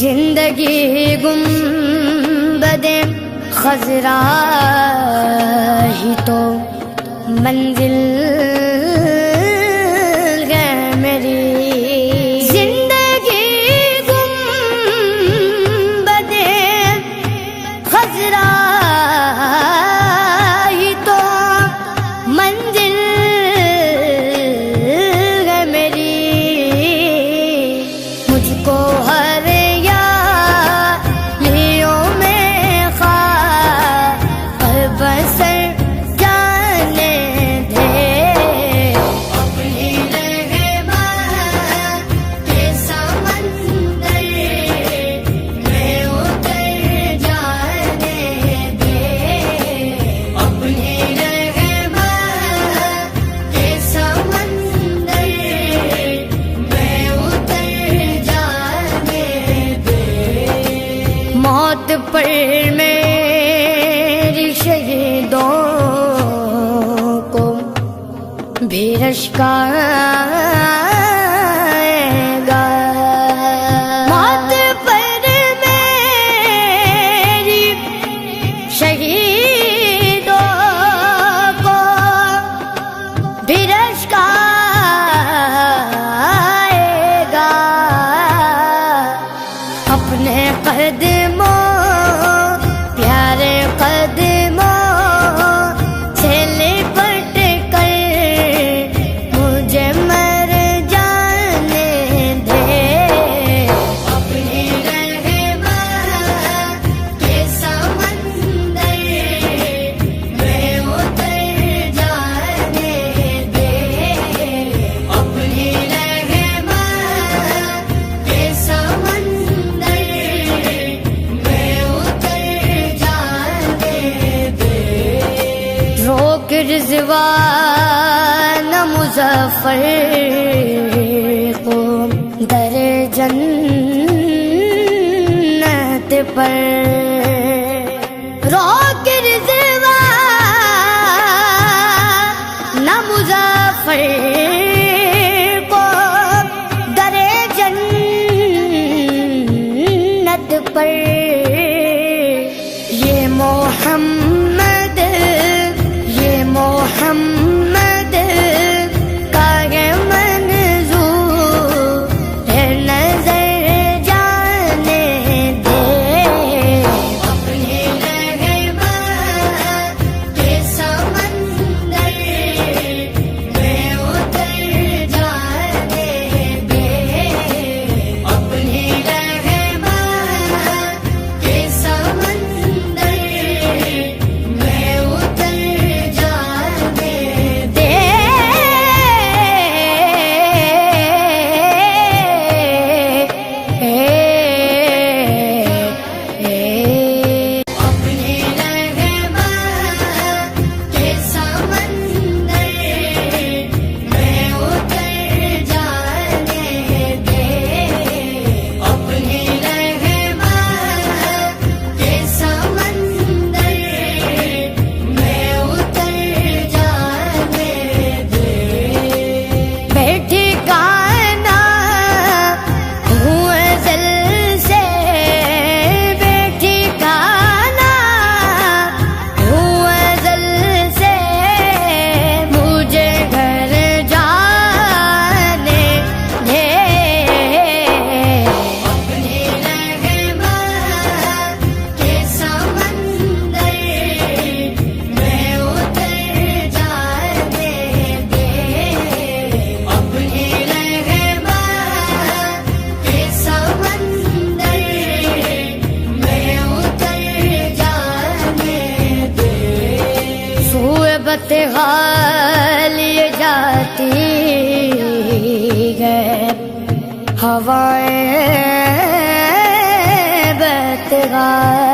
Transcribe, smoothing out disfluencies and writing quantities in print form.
زندگی گنبد خضرا ہی تو منزل ہے میری، زندگی گنبد خضرا ہی تو منزل ہے میری، مجھ کو ہر موت پر میری شہیدوں کو بھی رشکائے گا، موت پر میری شہیدوں کو بھی رشکائے گا، اپنے قدموں پیارے قدموں سے لپٹ کر مجھے مر جانے دے، اپنی رحمت کے سمندر میں اتر جانے دے، اپنی رحمت کے سمندر روک رضوان مظفر کو در جنت پر، روک رضوان مظفر کو در جنت پر، یہ محمد کا ہے منظور ہے نظر جانے دے، اپنی رحمت کے سمندر میں اتر جانے دے، اپنی رحمت کے سمندر میں اتر بتغال لیے جاتی ہے ہوائیں بتغال،